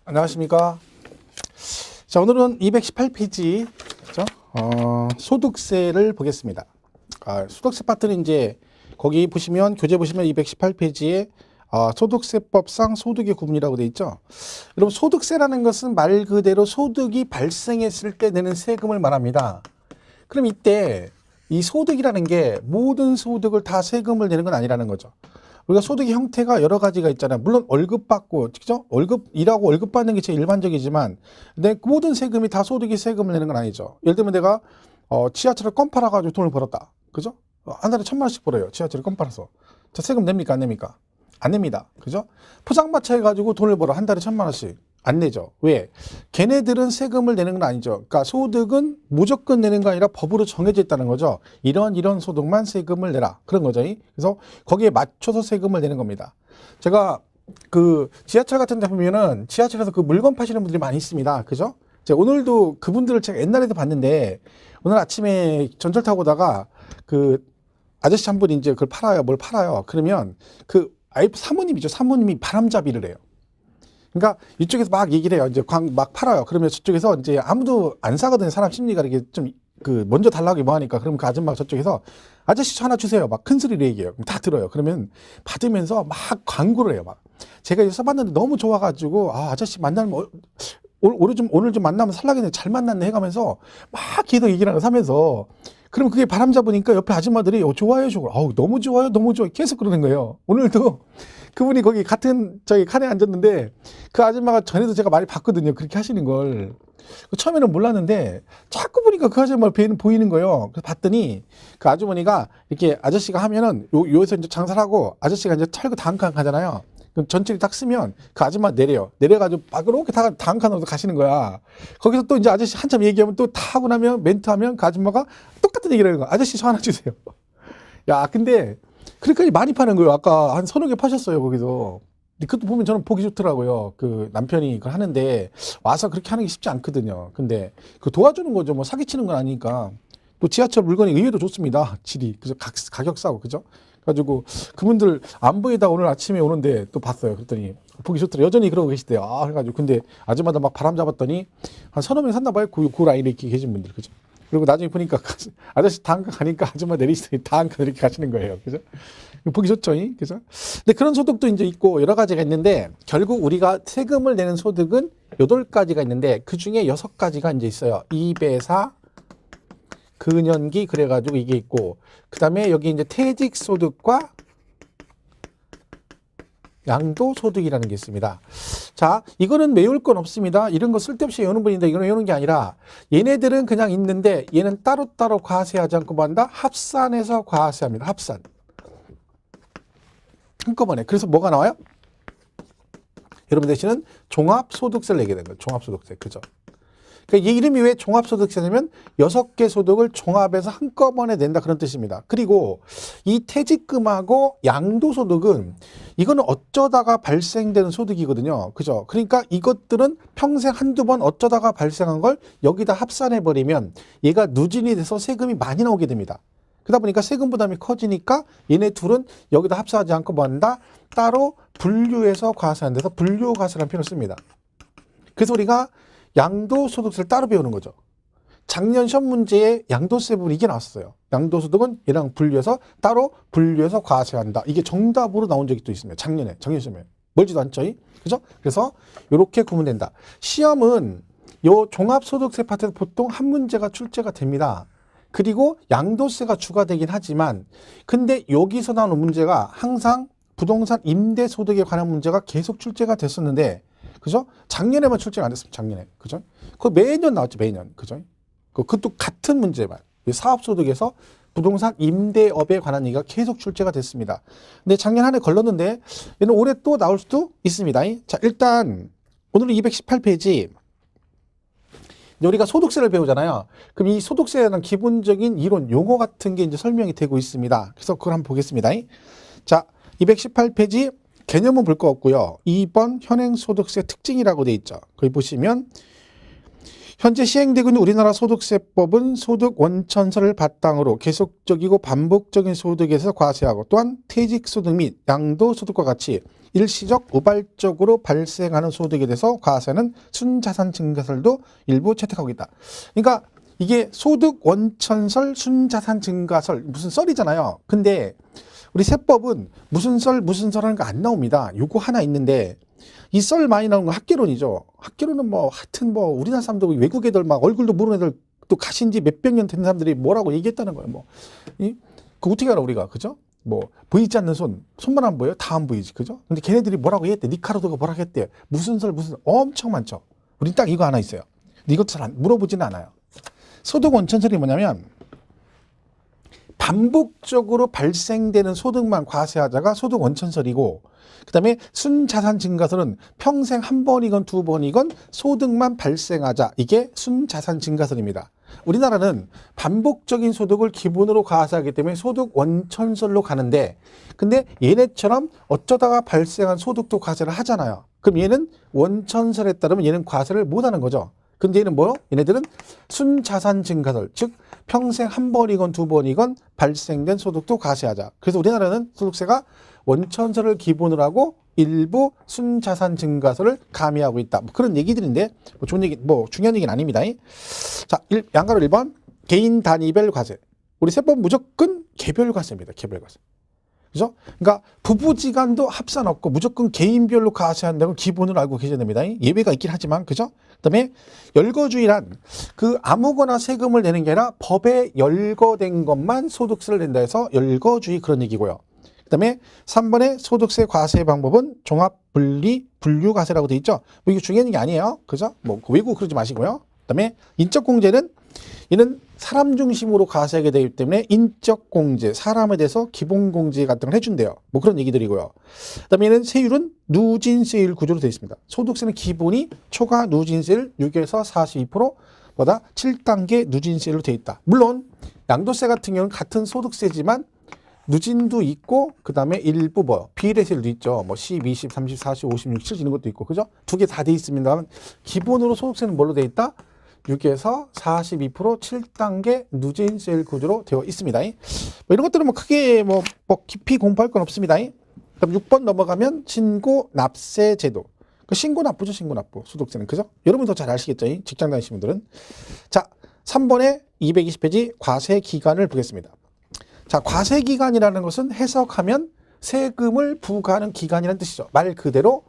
안녕하십니까. 자, 오늘은 218페이지, 그죠? 소득세를 보겠습니다. 소득세 파트는 이제, 거기 보시면, 교재 보시면 218페이지에 소득세법상 소득의 구분이라고 되어 있죠. 여러분, 소득세라는 것은 말 그대로 소득이 발생했을 때 내는 세금을 말합니다. 그럼 이때 이 소득이라는 게 모든 소득을 다 세금을 내는 건 아니라는 거죠. 우리가 소득의 형태가 여러 가지가 있잖아요. 물론 월급 받고, 그죠? 일하고 월급 받는 게 제일 일반적이지만, 내 모든 세금이 다 소득이 세금을 내는 건 아니죠. 예를 들면 내가, 지하철을 껌 팔아가지고 돈을 벌었다. 그죠? 한 달에 1,000만 원씩 벌어요. 지하철을 껌 팔아서. 저 세금 냅니까? 안 냅니까? 안 냅니다. 그죠? 포장마차 해가지고 돈을 벌어. 한 달에 1,000만 원씩. 안 내죠. 왜? 걔네들은 세금을 내는 건 아니죠. 그러니까 소득은 무조건 내는 거 아니라 법으로 정해져 있다는 거죠. 이런 소득만 세금을 내라. 그런 거죠. 그래서 거기에 맞춰서 세금을 내는 겁니다. 제가 그 지하철 같은 데 보면은 지하철에서 그 물건 파시는 분들이 많이 있습니다. 그죠? 제가 오늘도 그분들을 제가 옛날에도 봤는데 오늘 아침에 전철 타고 오다가 그 아저씨 한 분이 이제 그걸 팔아요. 뭘 팔아요. 그러면 그 사모님이죠. 사모님이 바람잡이를 해요. 그러니까 이쪽에서 막 얘기를 해요. 이제 막 팔아요. 그러면 저쪽에서 이제 아무도 안 사거든요. 사람 심리가 이렇게 좀 먼저 달라고 뭐 하니까. 그러면 그 아줌마가 저쪽에서 아저씨 저 하나 주세요. 막 큰 소리로 얘기해요. 그럼 다 들어요. 그러면 받으면서 막 광고를 해요. 막 제가 이거 써봤는데 너무 좋아가지고 아저씨 만나면 오늘 좀 만나면 살라겠네. 잘 만났네 해가면서 막 계속 얘기를 하면서 그럼 그게 바람 잡으니까 옆에 아줌마들이 좋아요, 좋아요. 너무 좋아요, 너무 좋아요. 계속 그러는 거예요. 오늘도 그분이 거기 같은 저기 칸에 앉았는데 그 아줌마가 전에도 제가 많이 봤거든요. 그렇게 하시는 걸. 처음에는 몰랐는데 자꾸 보니까 그 아줌마 보이는 거예요. 그래서 봤더니 그 아주머니가 이렇게 아저씨가 하면은 여기서 이제 장사를 하고 아저씨가 이제 털고 다음 칸 가잖아요. 그럼 전체를 딱 쓰면 그 아줌마 내려가지고 막 이렇게 다음 칸으로 가시는 거야. 거기서 또 이제 아저씨 한참 얘기하면 또 다 하고 나면 멘트하면 그 아줌마가 똑같은 얘기를 하는 거야. 아저씨 저 하나 주세요. 야, 근데 그렇게까지 많이 파는 거예요. 아까 한 3-4개 파셨어요, 거기서. 근데 그것도 보면 저는 보기 좋더라고요. 그 남편이 그걸 하는데 와서 그렇게 하는 게 쉽지 않거든요. 근데 그 도와주는 거죠. 뭐 사기치는 건 아니니까. 또 지하철 물건이 의외로 좋습니다. 질이. 그죠? 가격 싸고, 그죠? 가지고 그분들 안 보이다 오늘 아침에 오는데 또 봤어요. 그랬더니 보기 좋더라. 여전히 그러고 계시대요. 그래가지고 근데 아줌마들 막 바람 잡았더니 한 3-4명 샀나 봐요. 그 라인에 이렇게 계신 분들. 그죠? 그리고 나중에 보니까 아저씨 다음 칸 가니까 아줌마 내리시더니 다음 칸 이렇게 가시는 거예요. 그죠? 보기 좋죠. 그죠? 근데 그런 소득도 이제 있고 여러 가지가 있는데 결국 우리가 세금을 내는 소득은 8가지가 있는데 그 중에 6가지가 이제 있어요. 이배사, 근연기 그래가지고 이게 있고 그 다음에 여기 이제 퇴직소득과 양도소득이라는 게 있습니다. 자, 이거는 외울 건 없습니다. 이런 거 쓸데없이 외우는 분인데 이거는 외우는 게 아니라 얘네들은 그냥 있는데 얘는 따로따로 과세하지 않고 뭐 한다? 합산해서 과세합니다. 합산. 한꺼번에. 그래서 뭐가 나와요? 여러분 대신은 종합소득세를 내게 되는 거예요. 종합소득세. 그죠? 그러니까 이 이름이 왜 종합소득세냐면 6개 소득을 종합해서 한꺼번에 낸다 그런 뜻입니다. 그리고 이 퇴직금하고 양도소득은 이거는 어쩌다가 발생되는 소득이거든요. 그죠? 그러니까 이것들은 평생 한두 번 어쩌다가 발생한 걸 여기다 합산해버리면 얘가 누진이 돼서 세금이 많이 나오게 됩니다. 그러다 보니까 세금 부담이 커지니까 얘네 둘은 여기다 합산하지 않고 뭐 한다? 따로 분류해서 과세한 데서 분류과세라는 표현을 씁니다. 그래서 우리가 양도소득세를 따로 배우는 거죠. 작년 시험 문제에 양도세 부분 이게 나왔어요. 양도소득은 얘랑 따로 분류해서 과세한다. 이게 정답으로 나온 적이 또 있습니다. 작년 시험에. 멀지도 않죠? 그죠? 그래서 이렇게 구분된다. 시험은 요 종합소득세 파트에서 보통 한 문제가 출제가 됩니다. 그리고 양도세가 추가되긴 하지만 근데 여기서 나오는 문제가 항상 부동산 임대소득에 관한 문제가 계속 출제가 됐었는데 그죠? 작년에만 출제가 안 됐습니다. 작년에. 그죠? 그거 매년 나왔죠. 매년. 그죠? 그것도 같은 문제만. 사업소득에서 부동산 임대업에 관한 얘기가 계속 출제가 됐습니다. 근데 작년 한 해 걸렀는데 얘는 올해 또 나올 수도 있습니다. 자, 일단 오늘은 218페이지 우리가 소득세를 배우잖아요. 그럼 이 소득세에는 기본적인 이론, 용어 같은 게 이제 설명이 되고 있습니다. 그래서 그걸 한번 보겠습니다. 자, 218페이지 개념은 볼 거 없고요. 2번 현행소득세 특징이라고 돼 있죠. 거기 보시면 현재 시행되고 있는 우리나라 소득세법은 소득 원천설을 바탕으로 계속적이고 반복적인 소득에서 과세하고 또한 퇴직소득 및 양도소득과 같이 일시적 우발적으로 발생하는 소득에 대해서 과세하는 순자산 증가설도 일부 채택하고 있다. 그러니까 이게 소득 원천설, 순자산 증가설 무슨 썰이잖아요. 근데 우리 세법은 무슨 썰 하는 거 안 나옵니다. 요거 하나 있는데 이 썰 많이 나오는 건 학개론이죠. 학개론은 뭐 하여튼 뭐 우리나라 사람들 외국 애들 막 얼굴도 모르는 애들 또 가신 지 몇백 년 된 사람들이 뭐라고 얘기했다는 거예요. 뭐 그 어떻게 알아 우리가 그죠? 뭐 보이지 않는 손만 안 보여요? 다 안 보이지 그죠? 근데 걔네들이 뭐라고 했대? 니카르도가 뭐라고 했대? 무슨 엄청 많죠. 우린 딱 이거 하나 있어요. 근데 이것도 잘 물어보지는 않아요. 소득 원천설이 뭐냐면 반복적으로 발생되는 소득만 과세하자가 소득 원천설이고 그 다음에 순자산 증가설은 평생 한 번이건 두 번이건 소득만 발생하자 이게 순자산 증가설입니다. 우리나라는 반복적인 소득을 기본으로 과세하기 때문에 소득 원천설로 가는데 근데 얘네처럼 어쩌다가 발생한 소득도 과세를 하잖아요. 그럼 얘는 원천설에 따르면 얘는 과세를 못하는 거죠. 근데 얘는 뭐요? 얘네들은 순자산 증가설, 즉 평생 한 번이건 두 번이건 발생된 소득도 과세하자. 그래서 우리나라는 소득세가 원천설을 기본으로 하고 일부 순자산 증가설을 가미하고 있다. 뭐 그런 얘기들인데 뭐 좋은 얘기, 뭐 중요한 얘기는 아닙니다. 자, 양가로 1번 개인 단위별 과세. 우리 세법 무조건 개별 과세입니다. 개별 과세. 그죠? 그러니까 부부지간도 합산 없고 무조건 개인별로 과세한다고 기본으로 알고 계셔야 됩니다. 예외가 있긴 하지만 그죠? 그다음에 열거주의란 그 아무거나 세금을 내는 게 아니라 법에 열거된 것만 소득세를 낸다 해서 열거주의 그런 얘기고요. 그다음에 3번의 소득세 과세 방법은 종합 분리 분류 과세라고 돼 있죠. 뭐 이게 중요한 게 아니에요. 그죠? 뭐 외국 그러지 마시고요. 그다음에 인적 공제는 이는 사람 중심으로 과세하게 되기 때문에 인적 공제, 사람에 대해서 기본 공제 같은 걸 해준대요. 뭐 그런 얘기들이고요. 그다음에 얘는 세율은 누진세율 구조로 되어 있습니다. 소득세는 기본이 초과 누진세율 6에서 42%보다 7단계 누진세율로 되어 있다. 물론 양도세 같은 경우는 같은 소득세지만 누진도 있고 그다음에 일부 뭐 비례세율도 있죠. 뭐 10, 20, 30, 40, 50, 60 이런 것도 있고 그죠? 두 개 다 돼 있습니다만 기본으로 소득세는 뭘로 되어 있다? 6에서 42% 7단계 누진세율 구조로 되어 있습니다. 뭐 이런 것들은 뭐 크게 뭐 깊이 공부할 건 없습니다. 그럼 6번 넘어가면 신고 납세 제도. 그 신고 납부죠, 신고 납부. 소득세는 그죠? 여러분 더 잘 아시겠죠? 직장 다니시는 분들은. 자, 3번에 220페이지 과세 기간을 보겠습니다. 자, 과세 기간이라는 것은 해석하면 세금을 부과하는 기간이라는 뜻이죠. 말 그대로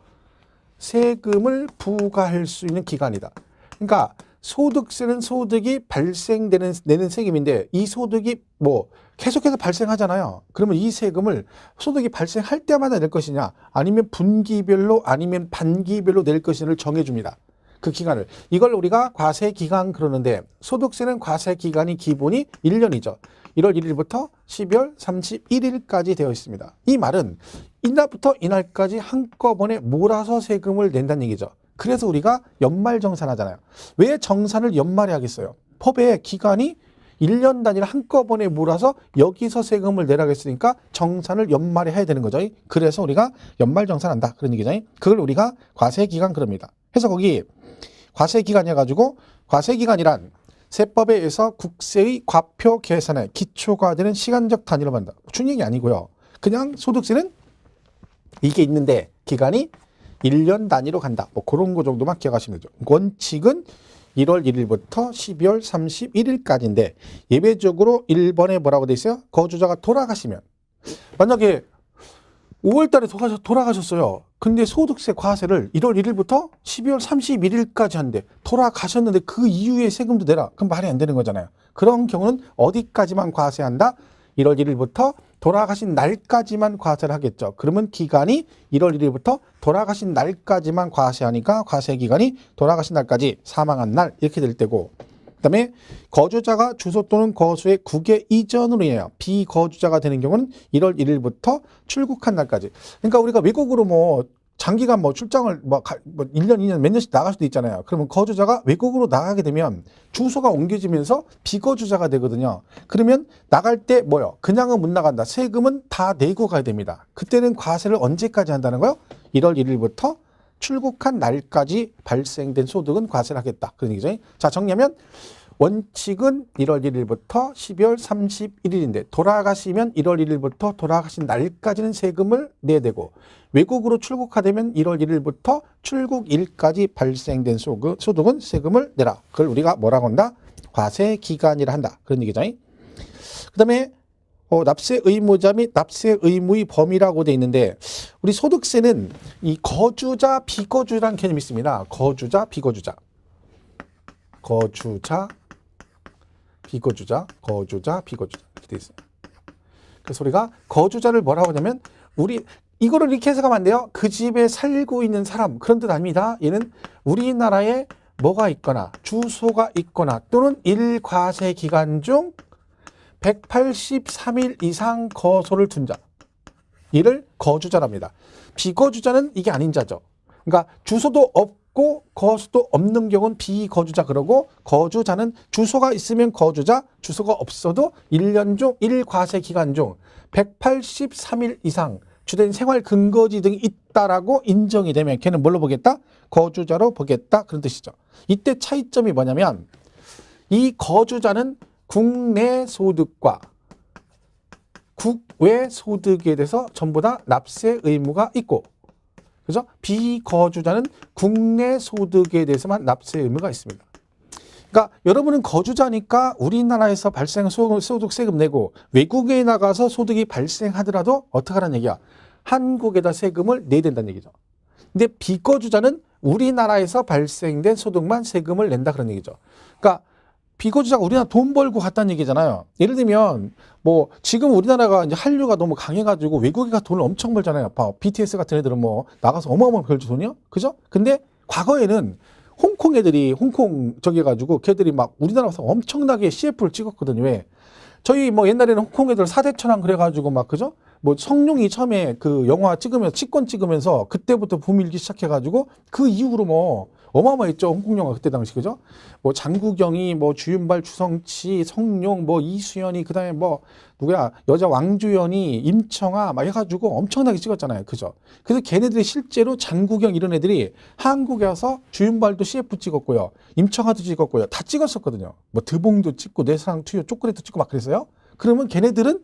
세금을 부과할 수 있는 기간이다. 그러니까 소득세는 소득이 발생되는 내는 세금인데 이 소득이 뭐 계속해서 발생하잖아요. 그러면 이 세금을 소득이 발생할 때마다 낼 것이냐 아니면 분기별로 아니면 반기별로 낼 것이냐를 정해줍니다. 그 기간을. 이걸 우리가 과세 기간 그러는데 소득세는 과세 기간이 기본이 1년이죠. 1월 1일부터 12월 31일까지 되어 있습니다. 이 말은 이날부터 이날까지 한꺼번에 몰아서 세금을 낸다는 얘기죠. 그래서 우리가 연말정산하잖아요. 왜 정산을 연말에 하겠어요? 법의 기간이 1년 단위를 한꺼번에 몰아서 여기서 세금을 내라고 했으니까 정산을 연말에 해야 되는 거죠. 그래서 우리가 연말정산한다. 그런 얘기죠. 그걸 우리가 과세기간 그럽니다. 그래서 거기 과세기간이어가지고 과세기간이란 세법에 의해서 국세의 과표 계산에 기초가 되는 시간적 단위로 만든다. 중요한 게 아니고요. 그냥 소득세는 이게 있는데 기간이 1년 단위로 간다. 뭐 그런 거 정도만 기억하시면 되죠. 원칙은 1월 1일부터 12월 31일까지인데 예외적으로 1번에 뭐라고 돼 있어요? 거주자가 돌아가시면 만약에 5월 달에 돌아가셨어요. 근데 소득세 과세를 1월 1일부터 12월 31일까지 한대. 돌아가셨는데 그 이후에 세금도 내라. 그럼 말이 안 되는 거잖아요. 그런 경우는 어디까지만 과세한다? 1월 1일부터 돌아가신 날까지만 과세를 하겠죠. 그러면 기간이 1월 1일부터 돌아가신 날까지만 과세하니까 과세 기간이 돌아가신 날까지 사망한 날 이렇게 될 때고 그다음에 거주자가 주소 또는 거수의 국외 이전으로 인하여 비거주자가 되는 경우는 1월 1일부터 출국한 날까지. 그러니까 우리가 외국으로 뭐 장기간 뭐 출장을 뭐 1년, 2년 몇 년씩 나갈 수도 있잖아요. 그러면 거주자가 외국으로 나가게 되면 주소가 옮겨지면서 비거주자가 되거든요. 그러면 나갈 때 뭐요? 그냥은 못 나간다. 세금은 다 내고 가야 됩니다. 그때는 과세를 언제까지 한다는 거요? 1월 1일부터 출국한 날까지 발생된 소득은 과세를 하겠다. 그런 얘기죠. 자, 정리하면 원칙은 1월 1일부터 12월 31일인데 돌아가시면 1월 1일부터 돌아가신 날까지는 세금을 내야 되고 외국으로 출국하되면 1월 1일부터 출국일까지 발생된 소득은 세금을 내라. 그걸 우리가 뭐라고 한다? 과세 기간이라 한다. 그런 얘기죠. 그 다음에 납세 의무자 및 납세 의무의 범위라고 돼 있는데 우리 소득세는 이 거주자, 비거주자라는 개념이 있습니다. 거주자, 비거주자. 거주자, 비거주자, 거주자, 비거주자 이렇게 돼 있어요. 그래서 우리가 거주자를 뭐라고 하냐면 이거를 이렇게 해석하면 안 돼요. 그 집에 살고 있는 사람 그런 뜻 아닙니다. 얘는 우리나라에 뭐가 있거나 주소가 있거나 또는 일과세 기간 중 183일 이상 거소를 둔 자. 이를 거주자랍니다. 비거주자는 이게 아닌 자죠. 그러니까 주소도 없고 거수도 없는 경우는 비거주자 그러고 거주자는 주소가 있으면 거주자, 주소가 없어도 1년 중 1과세 기간 중 183일 이상 주된 생활 근거지 등이 있다라고 인정이 되면 걔는 뭘로 보겠다? 거주자로 보겠다. 그런 뜻이죠. 이때 차이점이 뭐냐면 이 거주자는 국내 소득과 국외 소득에 대해서 전부 다 납세 의무가 있고 그죠? 비거주자는 국내 소득에 대해서만 납세 의무가 있습니다. 그러니까 여러분은 거주자니까 우리나라에서 발생한 소득 세금 내고 외국에 나가서 소득이 발생하더라도 어떻게 하라는 얘기야? 한국에다 세금을 내야 된다는 얘기죠. 근데 비거주자는 우리나라에서 발생된 소득만 세금을 낸다 그런 얘기죠. 그러니까 비거주자가 우리나라 돈 벌고 갔다는 얘기잖아요. 예를 들면 뭐 지금 우리나라가 이제 한류가 너무 강해가지고 외국에 가 돈을 엄청 벌잖아요. BTS 같은 애들은 뭐 나가서 어마어마하게 벌죠 돈이요, 그죠? 근데 과거에는 홍콩 애들이 홍콩 저기 해가지고 걔들이 막 우리나라 와서 엄청나게 CF를 찍었거든요. 왜? 저희 뭐 옛날에는 홍콩 애들 사대천왕 그래가지고 막 그죠? 뭐 성룡이 처음에 그 영화 찍으면서 치권 찍으면서 그때부터 붐 일기 시작해가지고 그 이후로 뭐 어마어마했죠. 홍콩 영화 그때 당시 그죠? 뭐 장국영이 뭐 주윤발, 주성치, 성룡, 뭐 이수연이 그다음에 뭐 누구야 여자 왕주연이 임청아 막 해가지고 엄청나게 찍었잖아요. 그죠? 그래서 걔네들이 실제로 장국영 이런 애들이 한국에 와서 주윤발도 CF 찍었고요, 임청아도 찍었고요, 다 찍었었거든요. 뭐 드봉도 찍고 내사랑 투요 초콜릿도 찍고 막 그랬어요. 그러면 걔네들은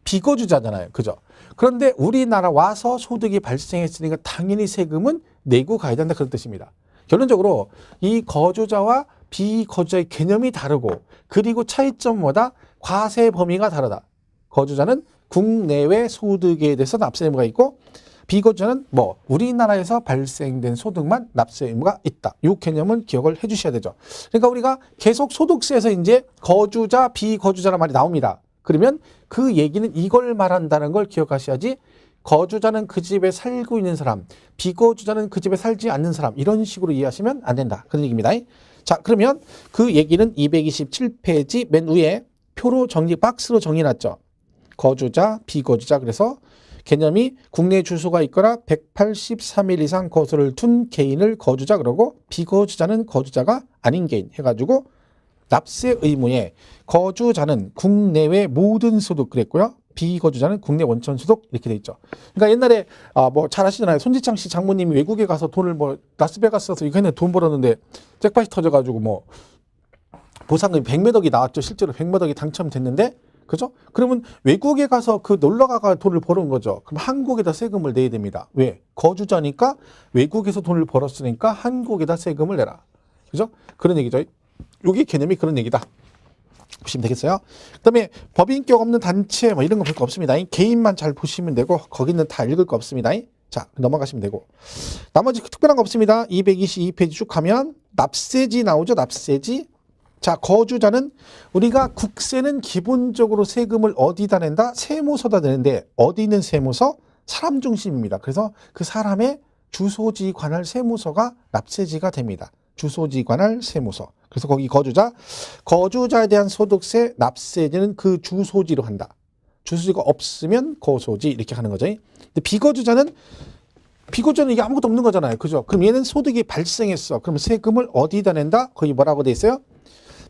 비거주자잖아요. 그죠? 그런데 우리나라 와서 소득이 발생했으니까 당연히 세금은 내고 가야 된다 그런 뜻입니다. 결론적으로 이 거주자와 비거주자의 개념이 다르고 그리고 차이점마다 과세 범위가 다르다. 거주자는 국내외 소득에 대해서 납세 의무가 있고 비거주자는 뭐 우리나라에서 발생된 소득만 납세 의무가 있다. 이 개념을 기억을 해 주셔야 되죠. 그러니까 우리가 계속 소득세에서 이제 거주자, 비거주자란 말이 나옵니다. 그러면 그 얘기는 이걸 말한다는 걸 기억하셔야지 거주자는 그 집에 살고 있는 사람, 비거주자는 그 집에 살지 않는 사람 이런 식으로 이해하시면 안 된다. 그런 얘기입니다. 자, 그러면 그 얘기는 227페이지 맨 위에 표로 정리, 박스로 정리해놨죠. 거주자, 비거주자. 그래서 개념이 국내 주소가 있거나 183일 이상 거소를 둔 개인을 거주자 그러고 비거주자는 거주자가 아닌 개인 해가지고 납세 의무에 거주자는 국내외 모든 소득 그랬고요. 비거주자는 국내 원천 소득 이렇게 돼 있죠. 그러니까 옛날에 뭐 잘 아시잖아요. 손지창 씨 장모님이 외국에 가서 돈을 뭐 라스베가스에서 이거 했는데 돈 벌었는데 잭팟이 터져가지고 뭐 보상금이 100몇 억이 나왔죠. 실제로 100몇 억이 당첨됐는데 그죠? 그러면 외국에 가서 그 놀러가가 돈을 버는 거죠. 그럼 한국에다 세금을 내야 됩니다. 왜? 거주자니까 외국에서 돈을 벌었으니까 한국에다 세금을 내라. 그죠? 그런 얘기죠. 여기 개념이 그런 얘기다. 보시면 되겠어요. 그 다음에 법인격 없는 단체 뭐 이런 거 볼 거 없습니다. 개인만 잘 보시면 되고 거기는 다 읽을 거 없습니다. 자, 넘어가시면 되고 나머지 특별한 거 없습니다. 222페이지 쭉 가면 납세지 나오죠. 납세지. 자, 거주자는 우리가 국세는 기본적으로 세금을 어디다 낸다? 세무서다 내는데 어디 있는 세무서? 사람 중심입니다. 그래서 그 사람의 주소지 관할 세무서가 납세지가 됩니다. 주소지 관할 세무서. 그래서 거기 거주자에 대한 소득세 납세지는 그 주소지로 한다. 주소지가 없으면 거소지 이렇게 하는 거죠. 근데 비거주자는 이게 아무것도 없는 거잖아요. 그죠? 그럼 얘는 소득이 발생했어. 그럼 세금을 어디다 낸다? 거기 뭐라고 돼 있어요?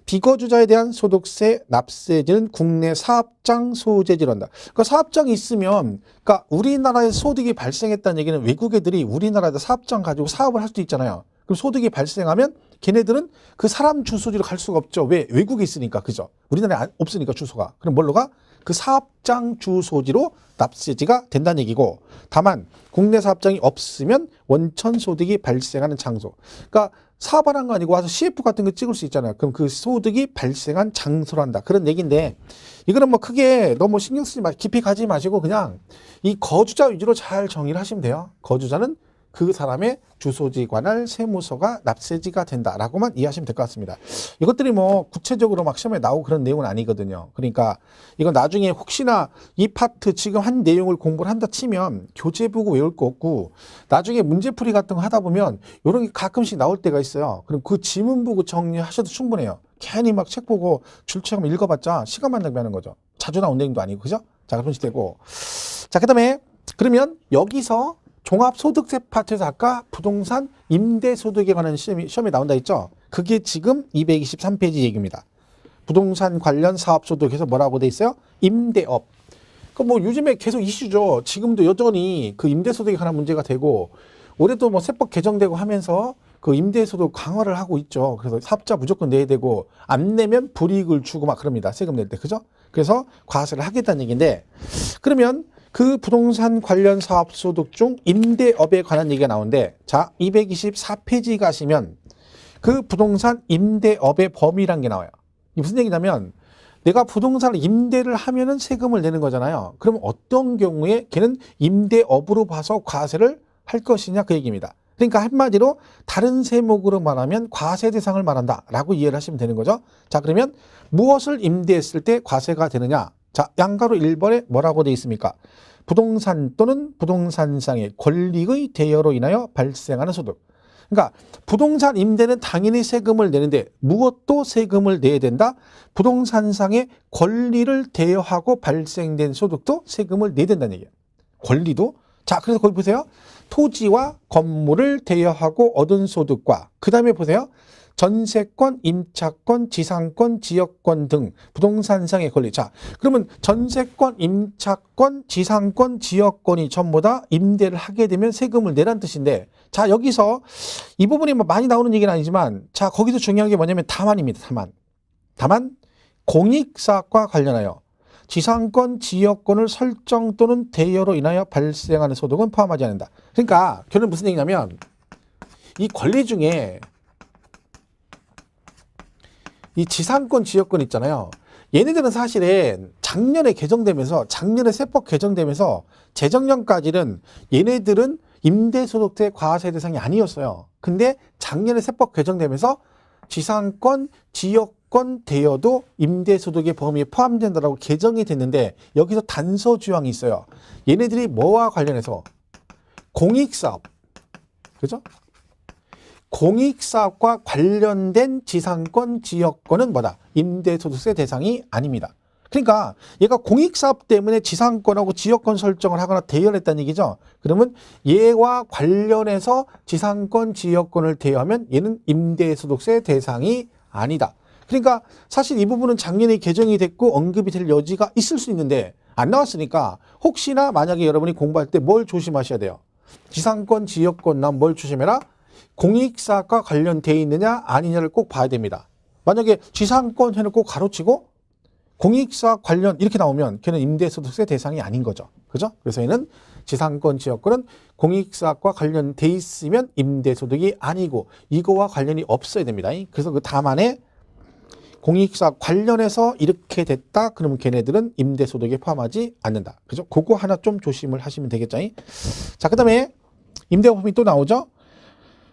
비거주자에 대한 소득세 납세지는 국내 사업장 소재지로 한다. 그러니까 사업장이 있으면, 그러니까 우리나라에 소득이 발생했다는 얘기는 외국 애들이 우리나라에다 사업장 가지고 사업을 할 수도 있잖아요. 그럼 소득이 발생하면 걔네들은 그 사람 주소지로 갈 수가 없죠. 왜? 외국에 있으니까. 그죠? 우리나라에 없으니까 주소가. 그럼 뭘로 가? 그 사업장 주소지로 납세지가 된다는 얘기고, 다만 국내 사업장이 없으면 원천 소득이 발생하는 장소. 그러니까 사업을 한 거 아니고 와서 CF 같은 거 찍을 수 있잖아요. 그럼 그 소득이 발생한 장소로 한다. 그런 얘기인데, 이거는 뭐 크게 너무 신경 쓰지 깊이 가지 마시고 그냥 이 거주자 위주로 잘 정의를 하시면 돼요. 거주자는 그 사람의 주소지 관할 세무서가 납세지가 된다라고만 이해하시면 될 것 같습니다. 이것들이 뭐 구체적으로 막 시험에 나오고 그런 내용은 아니거든요. 그러니까 이건 나중에 혹시나 이 파트 지금 한 내용을 공부를 한다 치면 교재 보고 외울 거 없고, 나중에 문제풀이 같은 거 하다 보면 이런 게 가끔씩 나올 때가 있어요. 그럼 그 지문 보고 정리하셔도 충분해요. 괜히 막 책 보고 줄처럼 읽어봤자 시간만 낭비하는 거죠. 자주 나온 내용도 아니고, 그죠? 자, 그런 식이 되고. 자, 그 다음에 그러면 여기서 종합소득세 파트에서 아까 부동산 임대소득에 관한 시험이 나온다 했죠? 그게 지금 223페이지 얘기입니다. 부동산 관련 사업소득에서 뭐라고 돼 있어요? 임대업. 그 뭐 요즘에 계속 이슈죠. 지금도 여전히 그 임대소득에 관한 문제가 되고, 올해도 뭐 세법 개정되고 하면서 그 임대소득 강화를 하고 있죠. 그래서 사업자 무조건 내야 되고, 안 내면 불이익을 주고 막 그럽니다. 세금 낼 때. 그죠? 그래서 과세를 하겠다는 얘기인데, 그러면 그 부동산 관련 사업 소득 중 임대업에 관한 얘기가 나오는데, 자, 224페이지 가시면 그 부동산 임대업의 범위란 게 나와요. 이게 무슨 얘기냐면, 내가 부동산을 임대를 하면은 세금을 내는 거잖아요. 그럼 어떤 경우에 걔는 임대업으로 봐서 과세를 할 것이냐, 그 얘기입니다. 그러니까 한마디로 다른 세목으로 말하면 과세 대상을 말한다 라고 이해를 하시면 되는 거죠. 자, 그러면 무엇을 임대했을 때 과세가 되느냐? 자, 양가로 1번에 뭐라고 되어 있습니까? 부동산 또는 부동산상의 권리의 대여로 인하여 발생하는 소득. 그러니까 부동산 임대는 당연히 세금을 내는데 무엇도 세금을 내야 된다? 부동산상의 권리를 대여하고 발생된 소득도 세금을 내야 된다는 얘기예요. 권리도. 자, 그래서 거기 보세요. 토지와 건물을 대여하고 얻은 소득과, 그 다음에 보세요. 전세권, 임차권, 지상권, 지역권 등 부동산상의 권리. 자, 그러면 전세권, 임차권, 지상권, 지역권이 전부 다 임대를 하게 되면 세금을 내란 뜻인데, 자, 여기서 이 부분이 뭐 많이 나오는 얘기는 아니지만, 자, 거기서 중요한 게 뭐냐면 다만입니다. 다만 공익사업과 관련하여 지상권, 지역권을 설정 또는 대여로 인하여 발생하는 소득은 포함하지 않는다. 그러니까 결론은 무슨 얘기냐면, 이 권리 중에 이 지상권, 지역권 있잖아요. 얘네들은 사실은 작년에 세법 개정되면서 재작년까지는 얘네들은 임대소득세 과세 대상이 아니었어요. 근데 작년에 세법 개정되면서 지상권, 지역권 대여도 임대소득의 범위에 포함된다라고 개정이 됐는데, 여기서 단서 조항이 있어요. 얘네들이 뭐와 관련해서? 공익사업. 그죠? 공익사업과 관련된 지상권, 지역권은 뭐다? 임대소득세 대상이 아닙니다. 그러니까 얘가 공익사업 때문에 지상권하고 지역권 설정을 하거나 대여를 했다는 얘기죠. 그러면 얘와 관련해서 지상권, 지역권을 대여하면 얘는 임대소득세 대상이 아니다. 그러니까 사실 이 부분은 작년에 개정이 됐고 언급이 될 여지가 있을 수 있는데 안 나왔으니까, 혹시나 만약에 여러분이 공부할 때 뭘 조심하셔야 돼요? 지상권, 지역권 난 뭘 조심해라? 공익사업과 관련되어 있느냐 아니냐를 꼭 봐야 됩니다. 만약에 지상권 해놓고 가로치고 공익사업 관련 이렇게 나오면 걔는 임대소득세 대상이 아닌 거죠. 그죠? 그래서 얘는 지상권, 지역권은 공익사업과 관련돼 있으면 임대소득이 아니고 이거와 관련이 없어야 됩니다. 그래서 그 다만에 공익사업 관련해서 이렇게 됐다 그러면 걔네들은 임대소득에 포함하지 않는다. 그죠? 그거 하나 좀 조심을 하시면 되겠죠. 자, 그 다음에 임대업범위 또 나오죠.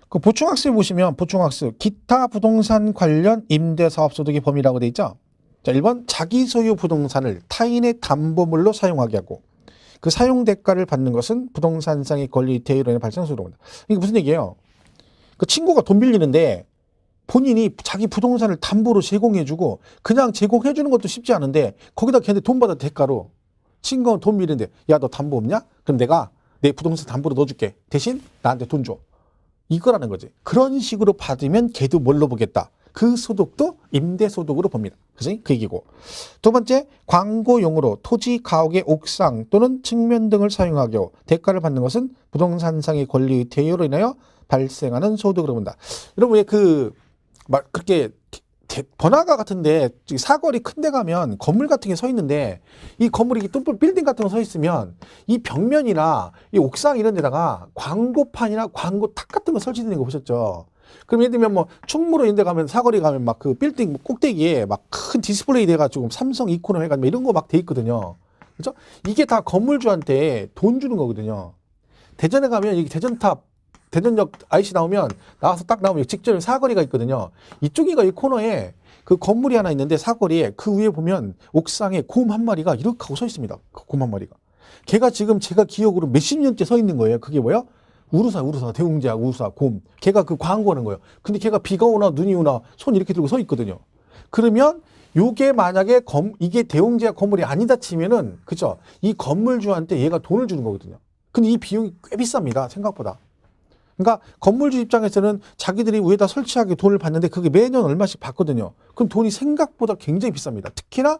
그 보충학습 보시면 보충학습 기타 부동산 관련 임대사업소득의 범위라고 돼 있죠. 자, 1번 자기 소유 부동산을 타인의 담보물로 사용하게 하고 그 사용 대가를 받는 것은 부동산상의 권리 대여로 인해 발생하는 소득입니다. 이게 무슨 얘기예요? 그 친구가 돈 빌리는데 본인이 자기 부동산을 담보로 제공해주고, 그냥 제공해주는 것도 쉽지 않은데 거기다 걔한테 돈 받아 대가로 친구가 돈 빌리는데, 야, 너 담보 없냐? 그럼 내가 내 부동산 담보로 넣어줄게. 대신 나한테 돈 줘. 이거라는 거지. 그런 식으로 받으면 걔도 뭘로 보겠다? 그 소득도 임대소득으로 봅니다. 그지? 그 얘기고. 두 번째, 광고용으로 토지, 가옥의 옥상 또는 측면 등을 사용하고 대가를 받는 것은 부동산상의 권리의 대여로 인하여 발생하는 소득으로 본다. 여러분 왜 막 그렇게 번화가 같은데 사거리 큰 데 가면 건물 같은 게 서 있는데 이 건물이 뚫뚫 빌딩 같은 거 서 있으면 이 벽면이나 이 옥상 이런 데다가 광고판이나 광고 탁 같은 거 설치되는 거 보셨죠? 그럼 예를 들면 뭐 충무로 이런 데 가면 사거리 가면 막 그 빌딩 꼭대기에 막 큰 디스플레이 돼가지고 삼성 이코노 해가지고 이런 거 막 돼 있거든요. 그죠? 이게 다 건물주한테 돈 주는 거거든요. 대전에 가면 이 대전탑 대전역 IC 나오면 나와서 딱 나오면 직전에 사거리가 있거든요. 이쪽이가 이 코너에 그 건물이 하나 있는데 사거리에 그 위에 보면 옥상에 곰 한 마리가 이렇게 하고 서 있습니다. 그 곰 한 마리가. 걔가 지금 제가 기억으로 몇십 년째 서 있는 거예요. 그게 뭐야? 우루사 대웅제약 우루사 곰. 걔가 그 광고하는 거예요. 근데 걔가 비가 오나 눈이 오나 손 이렇게 들고 서 있거든요. 그러면 요게 만약에 이게 대웅제약 건물이 아니다 치면은 그죠? 이 건물주한테 얘가 돈을 주는 거거든요. 근데 이 비용이 꽤 비쌉니다. 생각보다. 그러니까 건물주 입장에서는 자기들이 위에다 설치하기 돈을 받는데 그게 매년 얼마씩 받거든요. 그럼 돈이 생각보다 굉장히 비쌉니다. 특히나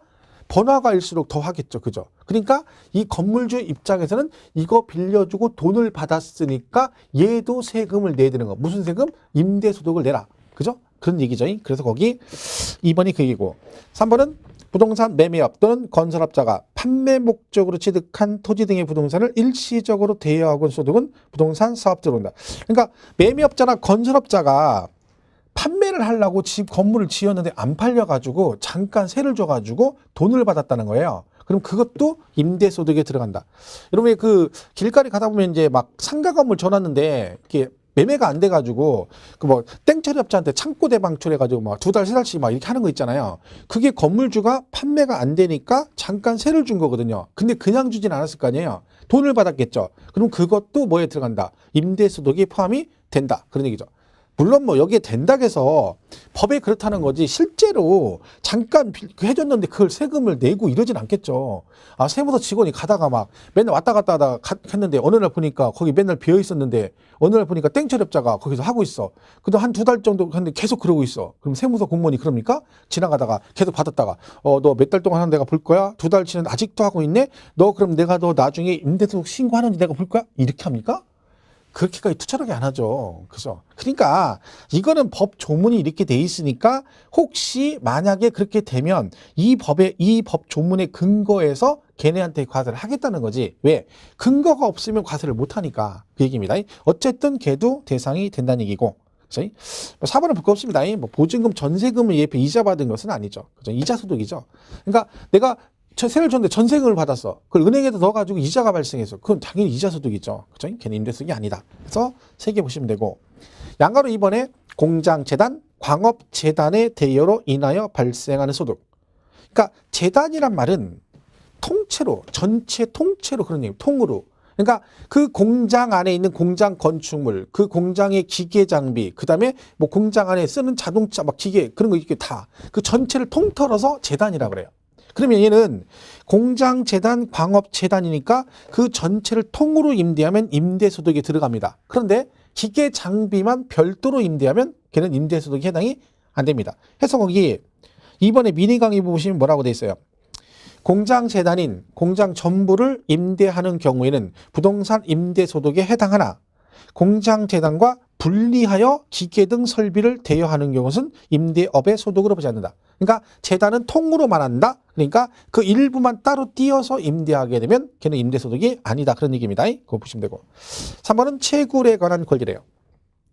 번화가일수록 더 하겠죠. 그죠? 그러니까 이 건물주 입장에서는 이거 빌려주고 돈을 받았으니까 얘도 세금을 내야 되는 거. 무슨 세금? 임대소득을 내라. 그죠? 그런 얘기죠. 그래서 거기 2번이 그 얘기고 3번은 부동산 매매업 또는 건설업자가 판매 목적으로 취득한 토지 등의 부동산을 일시적으로 대여하고 온 소득은 부동산 사업자로 온다. 그러니까 매매업자나 건설업자가 판매를 하려고 집 건물을 지었는데 안 팔려가지고 잠깐 세를 줘가지고 돈을 받았다는 거예요. 그럼 그것도 임대소득에 들어간다. 여러분 그 길거리 가다 보면 이제 막 상가 건물 줘놨는데 이게 매매가 안 돼가지고 그 뭐 땡처리업자한테 창고 대방출해가지고 막 2달, 3달씩 막 이렇게 하는 거 있잖아요. 그게 건물주가 판매가 안 되니까 잠깐 세를 준 거거든요. 근데 그냥 주진 않았을 거 아니에요. 돈을 받았겠죠. 그럼 그것도 뭐에 들어간다? 임대소득이 포함이 된다. 그런 얘기죠. 물론 뭐 여기에 된다고 해서 법에 그렇다는 거지 실제로 잠깐 해줬는데 그걸 세금을 내고 이러진 않겠죠. 아, 세무서 직원이 가다가 막 맨날 왔다 갔다 하다가 했는데 어느 날 보니까 거기 맨날 비어 있었는데 어느 날 보니까 땡처리업자가 거기서 하고 있어. 그래도 한 2달 정도 했는데 계속 그러고 있어. 그럼 세무서 공무원이 그럽니까? 지나가다가 계속 받았다가 너 몇 달 동안 하는 내가 볼 거야? 2달 치는데 아직도 하고 있네? 너 그럼 내가 너 나중에 임대소득 신고하는지 내가 볼 거야? 이렇게 합니까? 그렇게까지 투철하게 안 하죠. 그죠? 그러니까 이거는 법 조문이 이렇게 돼 있으니까 혹시 만약에 그렇게 되면 이 법 조문의 근거에서 걔네한테 과세를 하겠다는 거지. 왜? 근거가 없으면 과세를 못 하니까 그 얘기입니다. 어쨌든 걔도 대상이 된다는 얘기고. 그죠? 4번은 볼 거 없습니다. 뭐 보증금, 전세금을 예표 이자 받은 것은 아니죠. 그죠? 이자 소득이죠. 그러니까 내가 세를 줬는데 전세금을 받았어. 그걸 은행에다 넣어가지고 이자가 발생해서 그건 당연히 이자 소득이죠. 그죠? 걔는 임대소득이 아니다. 그래서 3개 보시면 되고 양가로 2번에 공장재단, 광업재단의 대여로 인하여 발생하는 소득. 그러니까 재단이란 말은 통째로 전체 통째로 그런 얘기 통으로 그러니까 그 공장 안에 있는 공장 건축물, 그 공장의 기계 장비, 그 다음에 뭐 공장 안에 쓰는 자동차 막 기계 그런 거 이렇게 다 그 전체를 통틀어서 재단이라고 그래요. 그러면 얘는 공장재단, 광업재단이니까 그 전체를 통으로 임대하면 임대소득이 들어갑니다. 그런데 기계 장비만 별도로 임대하면 걔는 임대소득이 해당이 안 됩니다. 해서 거기 이번에 미니 강의 보시면 뭐라고 돼 있어요? 공장재단인 공장 전부를 임대하는 경우에는 부동산 임대소득에 해당하나 공장재단과 분리하여 기계 등 설비를 대여하는 경우는 임대업의 소득으로 보지 않는다. 그러니까 재단은 통으로 말한다. 그러니까 그 일부만 따로 띄어서 임대하게 되면 걔는 임대소득이 아니다. 그런 얘기입니다. 그거 보시면 되고. 3번은 채굴에 관한 권리래요.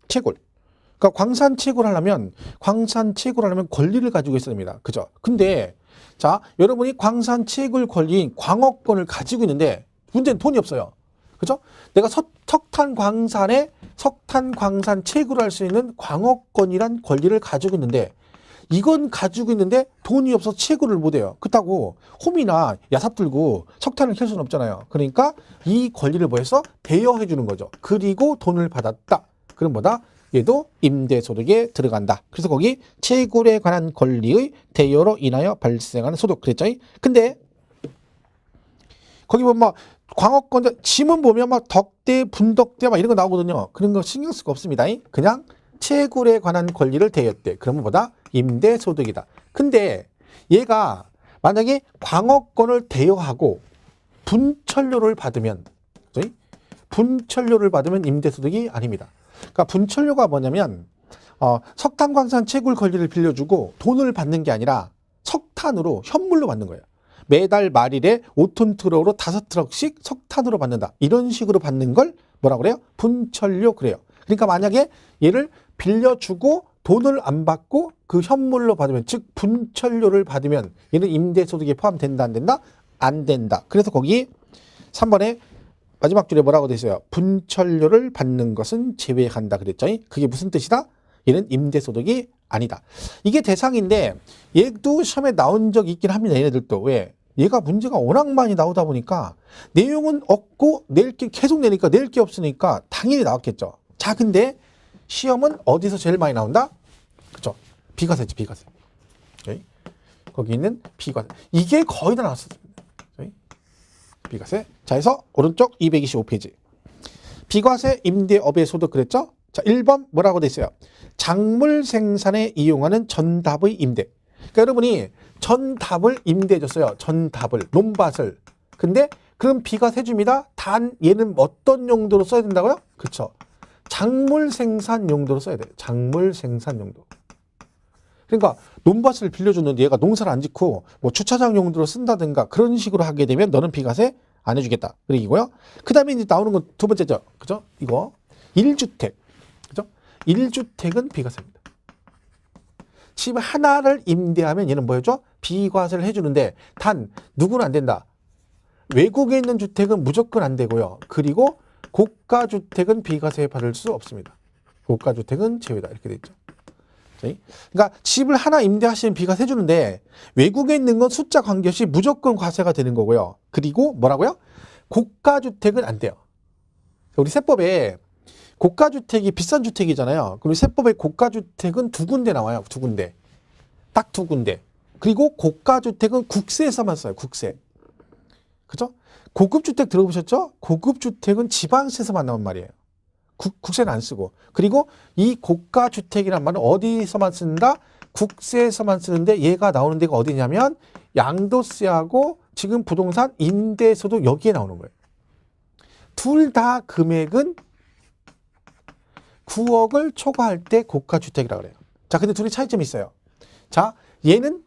채굴. 그러니까 광산 채굴하려면 권리를 가지고 있어야 됩니다. 그죠? 근데 자, 여러분이 광산 채굴 권리인 광업권을 가지고 있는데 문제는 돈이 없어요. 그죠? 내가 석탄 광산 채굴할 수 있는 광업권이란 권리를 가지고 있는데 이건 가지고 있는데 돈이 없어서 채굴을 못해요. 그렇다고 홈이나 야삽 들고 석탄을 캘 수는 없잖아요. 그러니까 이 권리를 뭐해서 대여해 주는 거죠. 그리고 돈을 받았다. 그럼 뭐다? 얘도 임대소득에 들어간다. 그래서 거기 채굴에 관한 권리의 대여로 인하여 발생하는 소득 그랬죠. 근데 거기 보면 막 광업권 지문 보면 막 덕대, 분덕대 막 이런 거 나오거든요. 그런 거 신경 쓸 거 없습니다. 그냥 채굴에 관한 권리를 대였대. 그러면 뭐다? 임대소득이다. 근데 얘가 만약에 광어권을 대여하고 분철료를 받으면, 그치? 분철료를 받으면 임대소득이 아닙니다. 그러니까 분철료가 뭐냐면 석탄광산 채굴 권리를 빌려주고 돈을 받는 게 아니라 석탄으로 현물로 받는 거예요. 매달 말일에 5톤 트럭으로 5트럭씩 석탄으로 받는다. 이런 식으로 받는 걸 뭐라고 그래요? 분철료 그래요. 그러니까 만약에 얘를 빌려주고 돈을 안 받고 그 현물로 받으면, 즉 분철료를 받으면 얘는 임대소득에 포함된다 안 된다? 안 된다. 그래서 거기 3번에 마지막 줄에 뭐라고 돼 있어요? 분철료를 받는 것은 제외한다 그랬죠. 그게 무슨 뜻이다? 얘는 임대소득이 아니다. 이게 대상인데 얘도 시험에 나온 적이 있긴 합니다. 얘네들도. 왜? 얘가 문제가 워낙 많이 나오다 보니까 내용은 없고 낼 게 계속 내니까 낼 게 없으니까 당연히 나왔겠죠. 자, 근데 시험은 어디서 제일 많이 나온다? 그쵸? 비과세지, 비과세. 오케이? 거기 있는 비과세. 이게 거의 다 나왔습니다. 비과세. 자, 해서 오른쪽 225페이지. 비과세 임대업의 소득 그랬죠? 자, 1번 뭐라고 돼 있어요? 작물 생산에 이용하는 전답의 임대. 그러니까 여러분이 전답을 임대해 줬어요. 전답을, 논밭을. 근데 그럼 비과세 줍니다. 단 얘는 어떤 용도로 써야 된다고요? 그렇죠. 작물 생산 용도로 써야 돼요. 작물 생산 용도. 그러니까 논밭을 빌려줬는데 얘가 농사를 안 짓고 뭐 주차장 용도로 쓴다든가 그런 식으로 하게 되면 너는 비과세 안 해주겠다. 그 얘기고요. 그 다음에 이제 나오는 건 두 번째죠. 그죠? 이거 1주택. 그죠? 1주택은 비과세입니다. 집 하나를 임대하면 얘는 뭐였죠? 비과세를 해주는데 단 누구는 안 된다. 외국에 있는 주택은 무조건 안 되고요. 그리고 고가주택은 비과세 받을 수 없습니다. 고가주택은 제외다. 이렇게 돼 있죠. 그러니까 집을 하나 임대하시면 비과세 해주는데 외국에 있는 건 숫자 관계없이 무조건 과세가 되는 거고요. 그리고 뭐라고요? 고가주택은 안 돼요. 우리 세법에 고가주택이 비싼 주택이잖아요. 그럼 세법에 고가주택은 두 군데 나와요. 두 군데. 딱 두 군데. 그리고 고가주택은 국세에서만 써요. 국세. 그죠? 고급주택 들어보셨죠? 고급주택은 지방세에서만 나온 말이에요. 국세는 안 쓰고. 그리고 이 고가주택이란 말은 어디서만 쓴다? 국세에서만 쓰는데 얘가 나오는 데가 어디냐면 양도세하고 지금 부동산 임대소득 여기에 나오는 거예요. 둘 다 금액은 9억을 초과할 때 고가주택이라고 그래요. 자, 근데 둘이 차이점이 있어요. 자, 얘는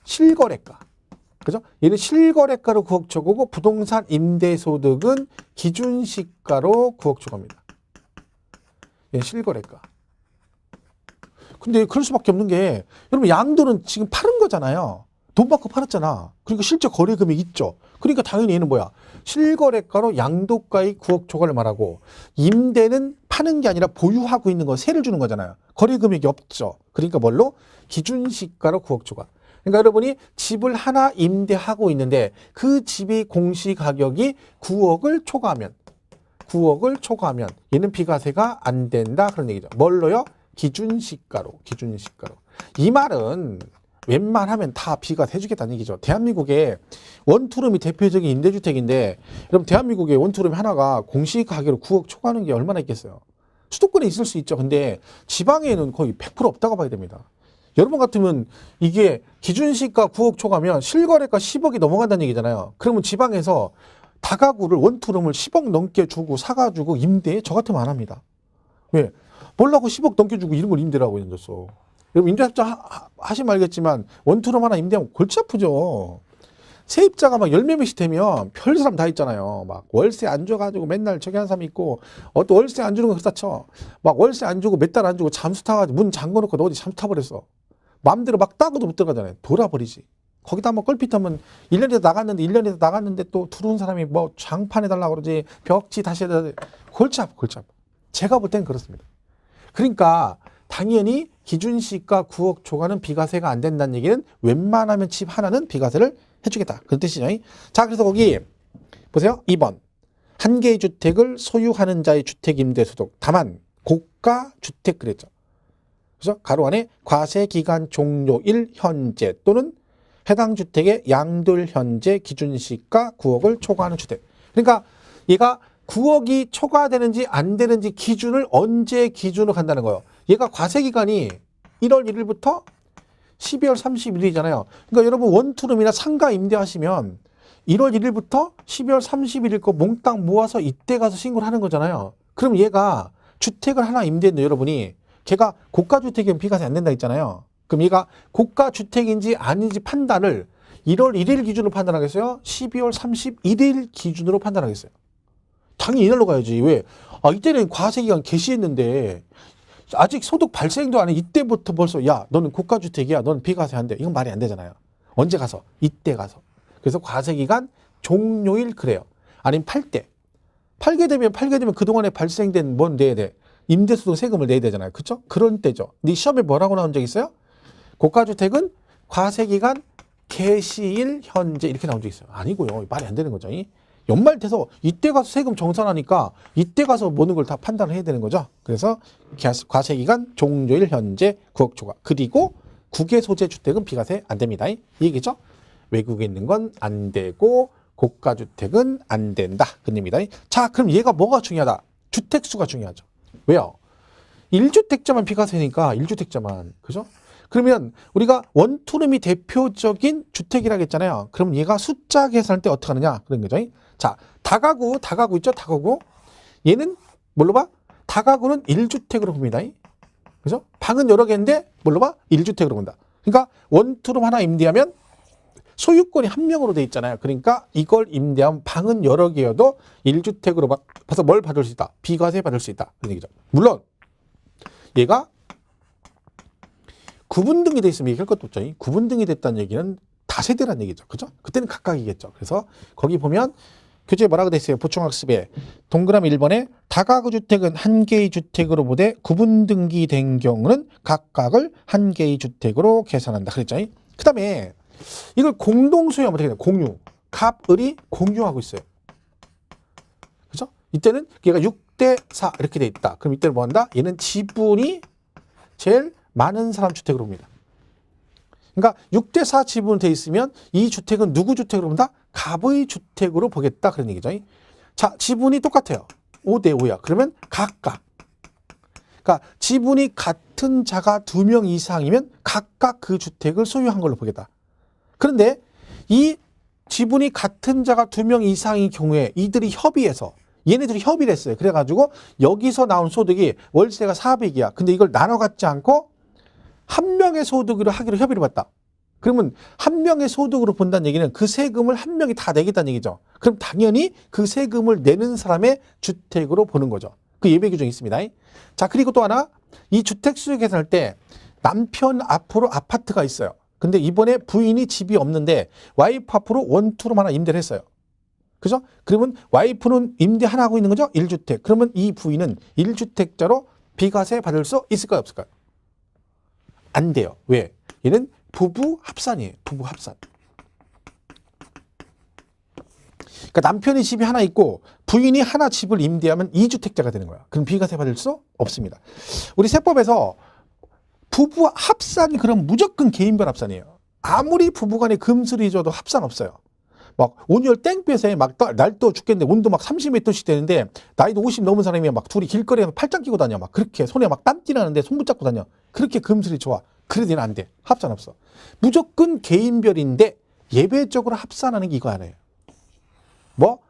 실거래가. 그죠? 얘는 실거래가로 9억 초과고 부동산 임대소득은 기준시가로 9억 초과입니다. 얘는 실거래가. 근데 그럴 수밖에 없는 게 여러분 양도는 지금 파는 거잖아요. 돈 받고 팔았잖아. 그러니까 실제 거래 금액이 있죠. 그러니까 당연히 얘는 뭐야? 실거래가로 양도가의 9억 초과를 말하고 임대는 파는 게 아니라 보유하고 있는 거 세를 주는 거잖아요. 거래 금액이 없죠. 그러니까 뭘로? 기준시가로 9억 초과. 그러니까 여러분이 집을 하나 임대하고 있는데 그 집이 공시가격이 9억을 초과하면 얘는 비과세가 안 된다 그런 얘기죠. 뭘로요? 기준시가로. 이 말은 웬만하면 다 비과세 해주겠다는 얘기죠. 대한민국의 원투룸이 대표적인 임대주택인데 여러분 대한민국의 원투룸 하나가 공시가격으로 9억 초과하는 게 얼마나 있겠어요. 수도권에 있을 수 있죠. 근데 지방에는 거의 100% 없다고 봐야 됩니다. 여러분 같으면 이게 기준시가 9억 초과면 실거래가 10억이 넘어간다는 얘기잖아요. 그러면 지방에서 다가구를 원투룸을 10억 넘게 주고 사가지고 임대 저 같으면 안 합니다. 왜? 뭘라고 10억 넘게 주고 이런 걸 임대라고 해줬어. 여러분 임대업자 하시면 알겠지만 원투룸 하나 임대하면 골치 아프죠. 세입자가 막 10몇 명씩 되면 별 사람 다 있잖아요. 막 월세 안 줘가지고 맨날 저기 한 사람이 있고 또 월세 안 주는 거 그렇다 쳐. 막 월세 안 주고 몇 달 안 주고 잠수 타가지고 문 잠궈놓고 너 어디 잠수 타버렸어. 마음대로 막 따고도 못 들어가잖아요. 돌아버리지. 거기다 한번 껄핏하면 1년에서 나갔는데 또 들어온 사람이 뭐 장판해달라고 그러지 벽지 다시 해달라고 골치 아파. 제가 볼 땐 그렇습니다. 그러니까 당연히 기준시가 9억 초과는 비과세가 안 된다는 얘기는 웬만하면 집 하나는 비과세를 해주겠다. 그런 뜻이죠. 자, 그래서 거기 보세요. 2번. 한 개의 주택을 소유하는 자의 주택임대소득. 다만 고가주택 그랬죠. 그래서 가로 안에 과세기간 종료일 현재 또는 해당 주택의 양도일 현재 기준시가 9억을 초과하는 주택. 그러니까 얘가 9억이 초과되는지 안 되는지 기준을 언제 기준으로 간다는 거예요. 얘가 과세기간이 1월 1일부터 12월 31일이잖아요. 그러니까 여러분 원투룸이나 상가 임대하시면 1월 1일부터 12월 31일 거 몽땅 모아서 이때 가서 신고를 하는 거잖아요. 그럼 얘가 주택을 하나 임대했는데 여러분이 걔가 고가주택이면 비과세 안 된다 했잖아요. 그럼 얘가 고가주택인지 아닌지 판단을 1월 1일 기준으로 판단하겠어요? 12월 31일 기준으로 판단하겠어요? 당연히 이날로 가야지. 왜? 이때는 과세기간 개시했는데 아직 소득 발생도 안 해. 이때부터 벌써 야 너는 고가주택이야. 너는 비과세 안 돼. 이건 말이 안 되잖아요. 언제 가서? 이때 가서. 그래서 과세기간 종료일 그래요. 아니면 팔게 되면 그동안에 발생된 뭔 내야 돼? 임대소득 세금을 내야 되잖아요. 그렇죠? 그런 때죠. 네 시험에 뭐라고 나온 적 있어요? 고가주택은 과세기간 개시일 현재 이렇게 나온 적 있어요. 아니고요. 말이 안 되는 거죠. 연말 돼서 이때 가서 세금 정산하니까 이때 가서 모든 걸 다 판단을 해야 되는 거죠. 그래서 과세기간 종료일 현재 9억 초과. 그리고 국외 소재 주택은 비과세 안 됩니다. 이 얘기죠. 외국에 있는 건 안 되고 고가주택은 안 된다. 그 얘기입니다. 자, 그럼 얘가 뭐가 중요하다? 주택수가 중요하죠. 왜요? 1주택자만 비과세니까 1주택자만. 그죠? 그러면 우리가 원투룸이 대표적인 주택이라고 했잖아요. 그럼 얘가 숫자 계산할 때 어떻게 하느냐? 그런 거죠. 자, 다가구 있죠? 다가구. 얘는 뭘로 봐? 다가구는 1주택으로 봅니다. 그죠? 방은 여러 개인데 뭘로 봐? 1주택으로 본다. 그러니까 원투룸 하나 임대하면 소유권이 한 명으로 돼 있잖아요. 그러니까 이걸 임대하면 방은 여러 개여도 1주택으로 봐서 뭘 받을 수 있다? 비과세 받을 수 있다. 그런 얘기죠. 물론 얘가 구분등이 돼 있으면 얘기할 것도 없죠. 구분등이 됐다는 얘기는 다세대라는 얘기죠. 그죠? 그때는 각각이겠죠. 그래서 거기 보면 교재에 뭐라고 돼 있어요? 보충학습에 동그라미 1번에 다가구 주택은 한 개의 주택으로 보되 구분등기 된 경우는 각각을 한 개의 주택으로 계산한다. 그랬죠? 그 다음에 이걸 공동소유하면 어떻게 돼요? 공유. 갑을이 공유하고 있어요. 그죠? 이때는 얘가 6대4 이렇게 돼 있다. 그럼 이때는 뭐 한다? 얘는 지분이 제일 많은 사람 주택으로 봅니다. 그러니까 6대4 지분 돼 있으면 이 주택은 누구 주택으로 본다? 갑의 주택으로 보겠다. 그런 얘기죠. 자, 지분이 똑같아요. 5대5야. 그러면 각각. 그러니까 지분이 같은 자가 2명 이상이면 각각 그 주택을 소유한 걸로 보겠다. 그런데 이 지분이 같은 자가 2명 이상인 경우에 이들이 협의해서 얘네들이 협의를 했어요. 그래가지고 여기서 나온 소득이 월세가 400이야. 근데 이걸 나눠 갖지 않고 한 명의 소득으로 하기로 협의를 봤다. 그러면 한 명의 소득으로 본다는 얘기는 그 세금을 한 명이 다 내겠다는 얘기죠. 그럼 당연히 그 세금을 내는 사람의 주택으로 보는 거죠. 그 예외 규정이 있습니다. 자, 그리고 또 하나, 이 주택수요 계산할 때 남편 앞으로 아파트가 있어요. 근데 이번에 부인이 집이 없는데 와이프 앞으로 원투룸 하나 임대를 했어요. 그죠? 그러면 와이프는 임대 하나 하고 있는 거죠? 1주택. 그러면 이 부인은 1주택자로 비과세 받을 수 있을까요? 없을까요? 안 돼요. 왜? 얘는 부부 합산이에요. 부부 합산. 그러니까 남편이 집이 하나 있고 부인이 하나 집을 임대하면 2주택자가 되는 거야. 그럼 비과세 받을 수 없습니다. 우리 세법에서 부부 합산 그럼 무조건 개인별 합산이에요. 아무리 부부간에 금슬이 줘도 합산 없어요. 막 온열 땡볕에 막 날도 죽겠는데 온도 막 30몇 도씩 되는데 나이도 50 넘은 사람이 막 둘이 길거리에서 팔짱 끼고 다녀. 막 그렇게 손에 막 땀띠 나는데 손 붙잡고 다녀. 그렇게 금슬이 좋아. 그래도 얘는 안 돼. 합산 없어. 무조건 개인별인데 예외적으로 합산하는 게 이거 아니에요. 뭐?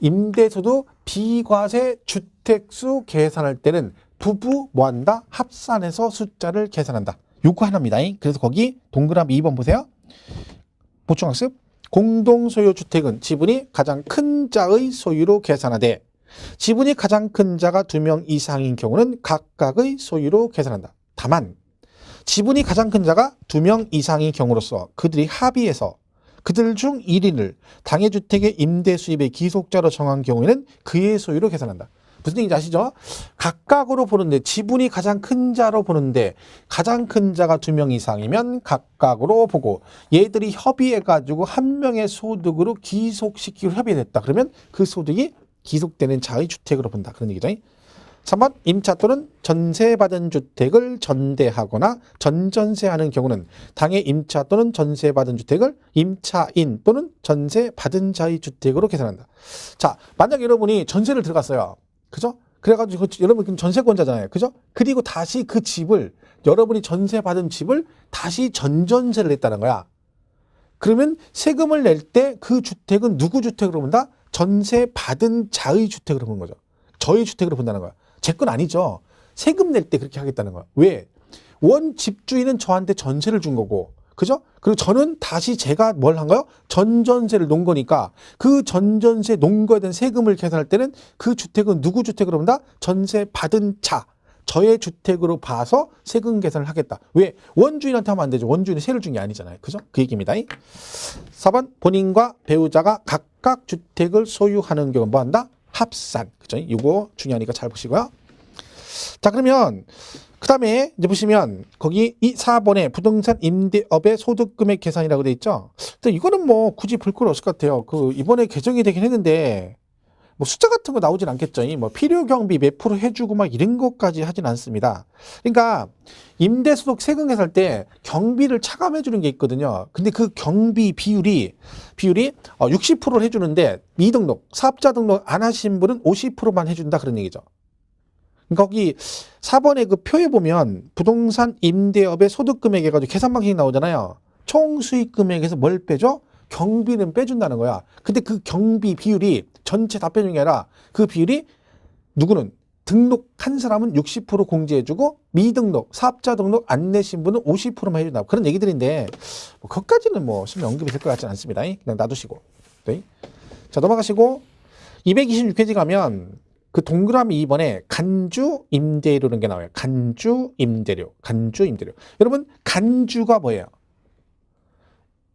임대소득 비과세 주택수 계산할 때는 부부 뭐 한다? 합산해서 숫자를 계산한다. 요거 하나입니다. 그래서 거기 동그라미 2번 보세요. 보충학습. 공동소유 주택은 지분이 가장 큰 자의 소유로 계산하되 지분이 가장 큰 자가 2명 이상인 경우는 각각의 소유로 계산한다. 다만 지분이 가장 큰 자가 2명 이상인 경우로서 그들이 합의해서 그들 중 1인을 당해주택의 임대 수입의 기속자로 정한 경우에는 그의 소유로 계산한다. 무슨 얘기인지 아시죠? 각각으로 보는데 지분이 가장 큰 자로 보는데 가장 큰 자가 2명 이상이면 각각으로 보고 얘들이 협의해가지고 한 명의 소득으로 기속시키기로 협의됐다. 그러면 그 소득이 기속되는 자의 주택으로 본다. 그런 얘기죠. 3번 임차 또는 전세받은 주택을 전대하거나 전전세하는 경우는 당해 임차 또는 전세받은 주택을 임차인 또는 전세받은 자의 주택으로 계산한다. 자, 만약 여러분이 전세를 들어갔어요. 그죠? 그래가지고 여러분 전세권자잖아요. 그죠? 그리고 다시 그 집을 여러분이 전세받은 집을 다시 전전세를 냈다는 거야. 그러면 세금을 낼 때 그 주택은 누구 주택으로 본다? 전세받은 자의 주택으로 보는 거죠. 저의 주택으로 본다는 거야. 제 건 아니죠. 세금 낼 때 그렇게 하겠다는 거야. 왜? 원 집주인은 저한테 전세를 준 거고, 그죠? 그리고 저는 다시 제가 뭘 한 거요? 전전세를 놓은 거니까 그 전전세 놓은 거에 대한 세금을 계산할 때는 그 주택은 누구 주택으로 본다? 전세 받은 자, 저의 주택으로 봐서 세금 계산을 하겠다. 왜? 원주인한테 하면 안 되죠. 원주인은 세를 준 게 아니잖아요. 그죠? 그 얘기입니다. 4번 본인과 배우자가 각각 주택을 소유하는 경우 뭐 한다? 합산. 그죠? 이거 중요하니까 잘 보시고요. 자, 그러면 그 다음에 이제 보시면 거기 이 4번에 부동산 임대업의 소득금액 계산이라고 돼 있죠. 근데 이거는 뭐 굳이 볼 건 없을 것 같아요. 그 이번에 개정이 되긴 했는데 뭐 숫자 같은 거 나오진 않겠죠. 뭐 필요 경비 몇 프로 해주고 막 이런 것까지 하진 않습니다. 그러니까 임대소득 세금 계산할 때 경비를 차감해 주는 게 있거든요. 근데 그 경비 비율이 60%를 해주는데 미등록, 사업자 등록 안 하신 분은 50%만 해준다 그런 얘기죠. 거기 4번의 그 표에 보면 부동산 임대업의 소득금액 해가지고 계산 방식이 나오잖아요. 총 수익 금액에서 뭘 빼줘? 경비는 빼준다는 거야. 근데 그 경비 비율이 전체 다 빼주는 게 아니라 그 비율이 누구는 등록한 사람은 60% 공제해주고 미등록, 사업자 등록 안 내신 분은 50%만 해준다. 그런 얘기들인데 뭐 그것까지는 뭐 실제 언급이 될 것 같지는 않습니다. 그냥 놔두시고. 네. 자, 넘어가시고 226페이지 가면 그 동그라미 2번에 간주 임대료라는 게 나와요. 간주 임대료. 여러분 간주가 뭐예요?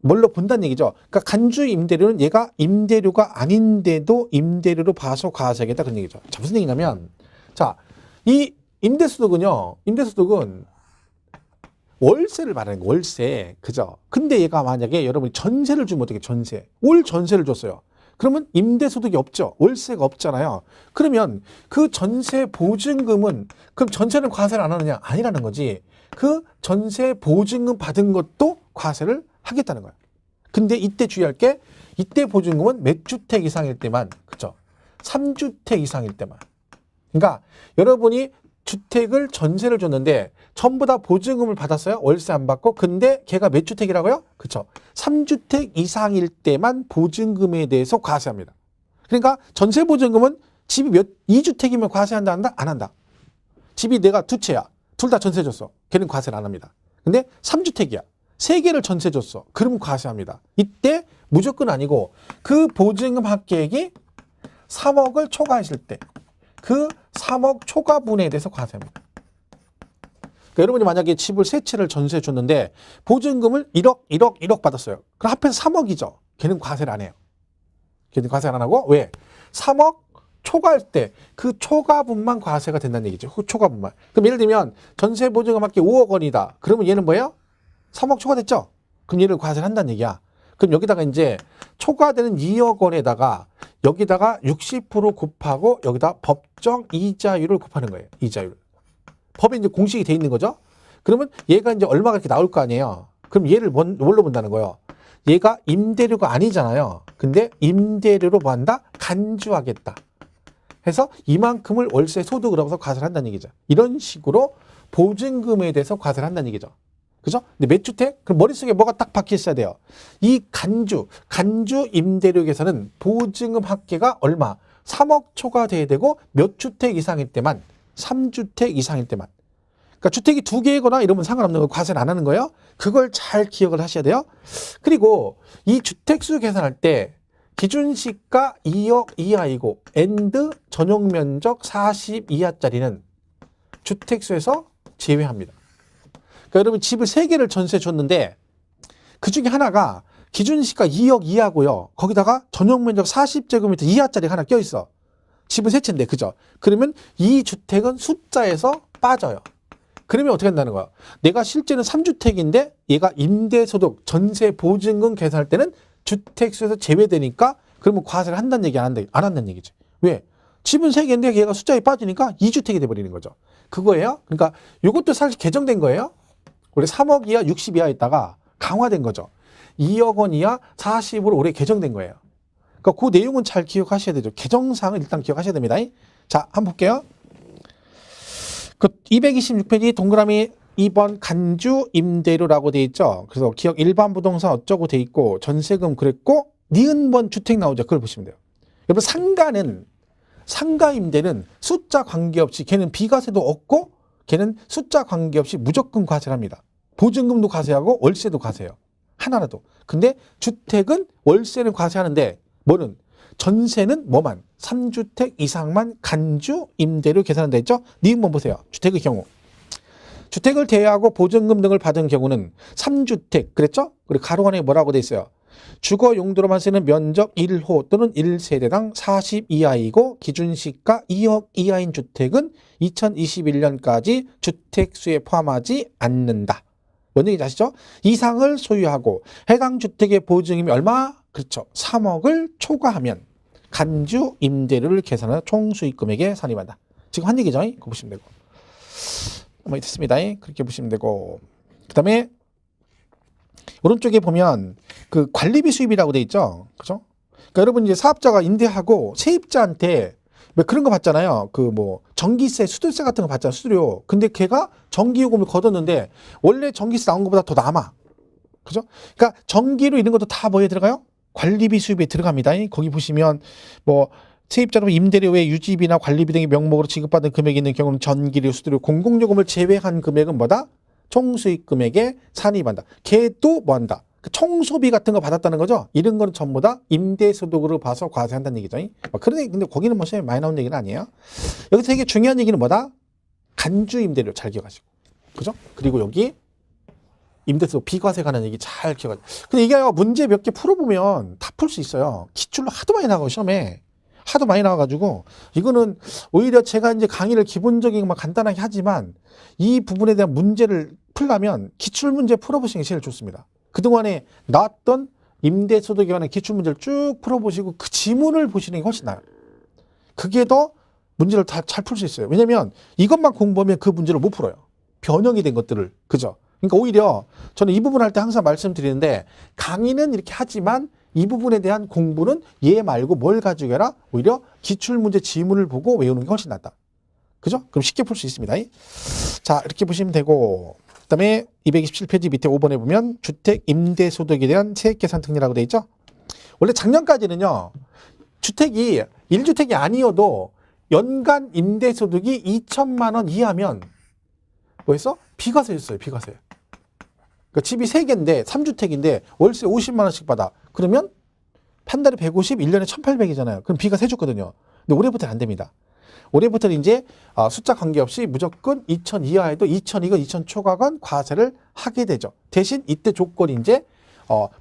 뭘로 본다는 얘기죠. 그러니까 간주 임대료는 얘가 임대료가 아닌데도 임대료로 봐서 과세하겠다 그런 얘기죠. 자, 무슨 얘기냐면 자, 이 임대소득은 월세를 말하는 거예요. 월세. 그죠? 근데 얘가 만약에 여러분이 전세를 주면 어떻게 올 전세를 줬어요. 그러면 임대소득이 없죠. 월세가 없잖아요. 그러면 그 전세 보증금은 그럼 전세는 과세를 안 하느냐? 아니라는 거지. 그 전세 보증금 받은 것도 과세를 하겠다는 거야. 근데 이때 주의할 게 이때 보증금은 몇 주택 이상일 때만, 그죠? 3주택 이상일 때만. 그러니까 여러분이 주택을 전세를 줬는데 전부 다 보증금을 받았어요. 월세 안 받고. 근데 걔가 몇 주택이라고요? 그렇죠. 3주택 이상일 때만 보증금에 대해서 과세합니다. 그러니까 전세 보증금은 집이 2주택이면 과세한다 한다? 안 한다. 집이 내가 두 채야. 둘 다 전세 줬어. 걔는 과세를 안 합니다. 근데 3주택이야. 3개를 전세 줬어. 그러면 과세합니다. 이때 무조건 아니고 그 보증금 합계액이 3억을 초과했을 때 그 3억 초과분에 대해서 과세합니다. 그러니까 여러분이 만약에 집을 3채를 전세해 줬는데 보증금을 1억 받았어요. 그럼 합해서 3억이죠. 걔는 과세를 안 해요. 걔는 과세를 안 하고 왜? 3억 초과할 때 그 초과분만 과세가 된다는 얘기죠. 그 초과분만. 그럼 예를 들면 전세 보증금 합계 5억 원이다. 그러면 얘는 뭐예요? 3억 초과됐죠? 그럼 얘를 과세를 한다는 얘기야. 그럼 여기다가 이제 초과되는 2억 원에다가 여기다가 60% 곱하고 여기다 법정 이자율을 곱하는 거예요. 이자율. 법에 이제 공식이 돼 있는 거죠. 그러면 얘가 이제 얼마가 이렇게 나올 거 아니에요. 그럼 얘를 뭘로 본다는 거예요? 얘가 임대료가 아니잖아요. 근데 임대료로 뭐 한다? 간주하겠다. 해서 이만큼을 월세 소득으로 해서 과세를 한다는 얘기죠. 이런 식으로 보증금에 대해서 과세를 한다는 얘기죠. 그죠? 근데 몇 주택? 그럼 머릿속에 뭐가 딱 박혀 있어야 돼요. 이 간주 임대료 계산은 보증금 합계가 얼마? 3억 초과돼야 되고 몇 주택 이상일 때만, 3주택 이상일 때만. 그러니까 주택이 2개거나 이러면 상관없는 거 과세를 안 하는 거예요. 그걸 잘 기억을 하셔야 돼요. 그리고 이 주택수 계산할 때 기준시가 2억 이하이고 엔드 전용 면적 40 이하짜리는 주택수에서 제외합니다. 그러니까 여러분 집을 3개를 전세 줬는데 그 중에 하나가 기준시가 2억 이하고요. 거기다가 전용 면적 40제곱미터 이하짜리 하나 껴있어. 집은 3채인데 그죠? 그러면 이 주택은 숫자에서 빠져요. 그러면 어떻게 한다는 거야? 내가 실제는 3주택인데 얘가 임대소득 전세 보증금 계산할 때는 주택수에서 제외되니까 그러면 과세를 한다는 얘기 안 한다는 얘기지. 왜? 집은 3개인데 얘가 숫자에 빠지니까 2주택이 돼버리는 거죠. 그거예요. 그러니까 이것도 사실 개정된 거예요. 원래 3억 이하 60 이하 있다가 강화된 거죠. 2억 원 이하 40으로 올해 개정된 거예요. 그러니까 그 내용은 잘 기억하셔야 되죠. 개정사항은 일단 기억하셔야 됩니다. 자, 한번 볼게요. 그 226페이지 동그라미 2번 간주 임대료라고 돼 있죠. 그래서 기억 일반 부동산 어쩌고 돼 있고 전세금 그랬고 니은번 주택 나오죠. 그걸 보시면 돼요. 여러분 상가 임대는 숫자 관계없이 걔는 비과세도 없고 걔는 숫자 관계없이 무조건 과세를 합니다. 보증금도 과세하고 월세도 과세해요. 하나라도. 근데 주택은 월세는 과세하는데 뭐는 전세는 뭐만 3주택 이상만 간주 임대료 계산한다 했죠. 니은번 보세요. 주택의 경우. 주택을 대여하고 보증금 등을 받은 경우는 3주택 그랬죠? 그리고 가로 안에 뭐라고 돼 있어요? 주거 용도로만 쓰는 면적 1호 또는 1세대당 40 이하이고 기준시가 2억 이하인 주택은 2021년까지 주택수에 포함하지 않는다. 뭔 얘기인지 아시죠? 이상을 소유하고 해당 주택의 보증금이 얼마? 그렇죠. 3억을 초과하면 간주 임대료를 계산하여 총수익금액에 산입한다. 지금 한 얘기죠. 그거 보시면 되고. 뭐 됐습니다. 그렇게 보시면 되고. 그 다음에 오른쪽에 보면 그 관리비 수입이라고 돼 있죠. 그죠? 그러니까 여러분 이제 사업자가 임대하고 세입자한테 왜 그런 거 받잖아요. 그 뭐 전기세, 수도세 같은 거 받잖아요. 수수료. 근데 걔가 전기요금을 걷었는데 원래 전기세 나온 것보다 더 남아. 그죠? 그러니까 전기료 이런 것도 다 뭐에 들어가요? 관리비 수입에 들어갑니다. 거기 보시면 뭐 세입자로 임대료 외 유지비나 관리비 등의 명목으로 지급받은 금액이 있는 경우는 전기료, 수수료, 공공요금을 제외한 금액은 뭐다? 총수익 금액에 산입한다. 걔도 뭐한다? 청소비 같은 거 받았다는 거죠. 이런 거는 전부 다 임대소득으로 봐서 과세한다는 얘기죠. 그런데 근데 거기는 뭐 시험에 많이 나온 얘기는 아니에요. 여기서 되게 중요한 얘기는 뭐다? 간주 임대료 잘 기억하시고, 그죠? 그리고 여기 임대소 비과세 관한 얘기 잘 기억하시고. 근데 이게 문제 몇 개 풀어보면 다 풀 수 있어요. 기출로 하도 많이 나가고 시험에 하도 많이 나와가지고 이거는 오히려 제가 이제 강의를 기본적인 것만 간단하게 하지만 이 부분에 대한 문제를 풀려면 기출 문제 풀어보시는 게 제일 좋습니다. 그동안에 나왔던 임대소득에 관한 기출문제를 쭉 풀어보시고 그 지문을 보시는 게 훨씬 나아요. 그게 더 문제를 다 잘 풀 수 있어요. 왜냐면 이것만 공부하면 그 문제를 못 풀어요. 변형이 된 것들을. 그죠? 그러니까 오히려 저는 이 부분 할 때 항상 말씀드리는데 강의는 이렇게 하지만 이 부분에 대한 공부는 얘 말고 뭘 가지고 해라? 오히려 기출문제 지문을 보고 외우는 게 훨씬 낫다. 그죠? 그럼 쉽게 풀 수 있습니다. 자, 이렇게 보시면 되고 그 다음에 227페이지 밑에 5번에 보면 주택 임대소득에 대한 세액계산 특례라고 돼 있죠. 원래 작년까지는요. 주택이 1주택이 아니어도 연간 임대소득이 2천만 원 이하면 뭐였어? 비과세였어요. 비과세. 그러니까 집이 3개인데 3주택인데 월세 50만 원씩 받아. 그러면 한 달에 150, 1년에 1,800이잖아요. 그럼 비과세 해줬거든요. 근데 올해부터는 안 됩니다. 올해부터는 이제 숫자 관계없이 무조건 2천 이하에도 2천이건 2천 초과건 과세를 하게 되죠. 대신 이때 조건이 이제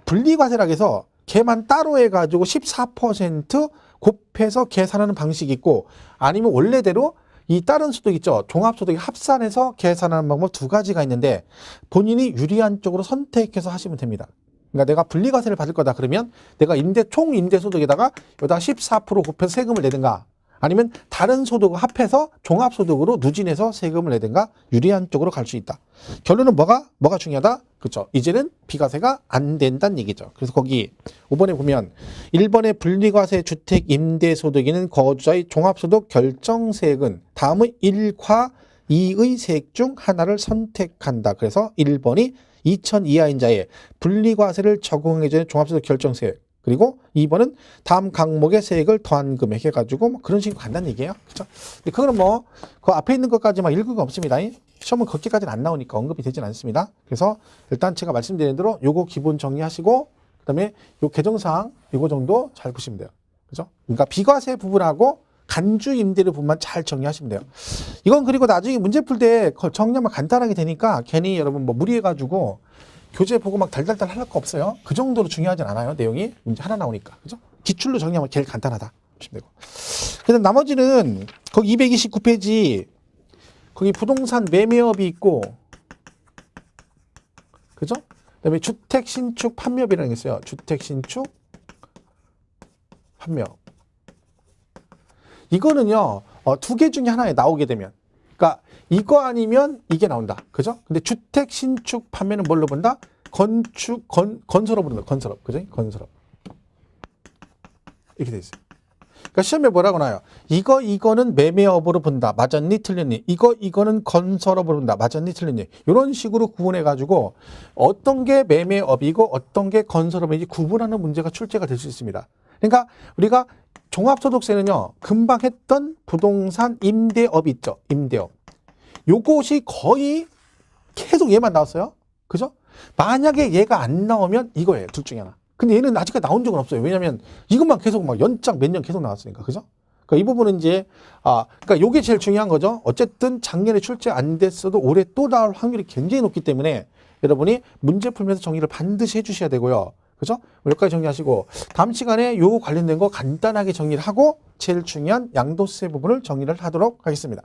분리과세라고 해서 걔만 따로 해가지고 14% 곱해서 계산하는 방식이 있고 아니면 원래대로 이 다른 소득 있죠. 종합소득이 합산해서 계산하는 방법 두 가지가 있는데 본인이 유리한 쪽으로 선택해서 하시면 됩니다. 그러니까 내가 분리과세를 받을 거다 그러면 내가 총 임대소득에다가 여기다가 14% 곱해서 세금을 내든가 아니면 다른 소득을 합해서 종합소득으로 누진해서 세금을 내든가 유리한 쪽으로 갈 수 있다. 결론은 뭐가 중요하다? 그렇죠. 이제는 비과세가 안 된다는 얘기죠. 그래서 거기 5번에 보면 1번의 분리과세 주택 임대소득에는 거주자의 종합소득 결정세액은 다음의 1과 2의 세액 중 하나를 선택한다. 그래서 1번이 2천 이하인 자에 분리과세를 적용해주는 종합소득 결정세액 그리고 2번은 다음 항목의 세액을 더한 금액 해가지고 뭐 그런 식으로 간다는 얘기예요. 그렇죠? 근데 그거는 뭐 그 앞에 있는 것까지만 읽을 거 없습니다. 시험은 거기까지는 안 나오니까 언급이 되진 않습니다. 그래서 일단 제가 말씀드린 대로 요거 기본 정리하시고 그다음에 요 개정사항 요거 정도 잘 보시면 돼요. 그죠? 그러니까 비과세 부분하고 간주 임대료 부분만 잘 정리하시면 돼요. 이건 그리고 나중에 문제 풀 때 정리하면 간단하게 되니까 괜히 여러분 뭐 무리해가지고 교재 보고 막 달달달 할 거 없어요. 그 정도로 중요하진 않아요. 내용이 문제 하나 나오니까. 그죠? 기출로 정리하면 제일 간단하다. 보시면 되고. 그다음 나머지는 거기 229페이지 거기 부동산 매매업이 있고 그죠? 그다음에 주택 신축 판매업이라는 게 있어요. 주택 신축 판매업. 이거는요. 두 개 중에 하나에 나오게 되면 그러니까 이거 아니면 이게 나온다. 그죠? 근데 주택 신축 판매는 뭘로 본다? 건설업으로 본다. 건설업. 그죠? 건설업. 이렇게 돼 있어요. 그러니까 시험에 뭐라고 나와요? 이거는 매매업으로 본다. 맞았니? 틀렸니? 이거는 건설업으로 본다. 맞았니? 틀렸니? 이런 식으로 구분해가지고 어떤 게 매매업이고 어떤 게 건설업인지 구분하는 문제가 출제가 될 수 있습니다. 그러니까 우리가 종합소득세는요. 금방 했던 부동산 임대업이 있죠. 임대업. 요것이 거의 계속 얘만 나왔어요. 그죠? 만약에 얘가 안 나오면 이거예요. 둘 중에 하나. 근데 얘는 아직까지 나온 적은 없어요. 왜냐면 이것만 계속 막 연장 몇 년 계속 나왔으니까. 그죠? 그러니까 이 부분은 이제, 그러니까 요게 제일 중요한 거죠. 어쨌든 작년에 출제 안 됐어도 올해 또 나올 확률이 굉장히 높기 때문에 여러분이 문제 풀면서 정리를 반드시 해주셔야 되고요. 그죠? 여기까지 정리하시고 다음 시간에 요 관련된 거 간단하게 정리를 하고 제일 중요한 양도세 부분을 정리를 하도록 하겠습니다.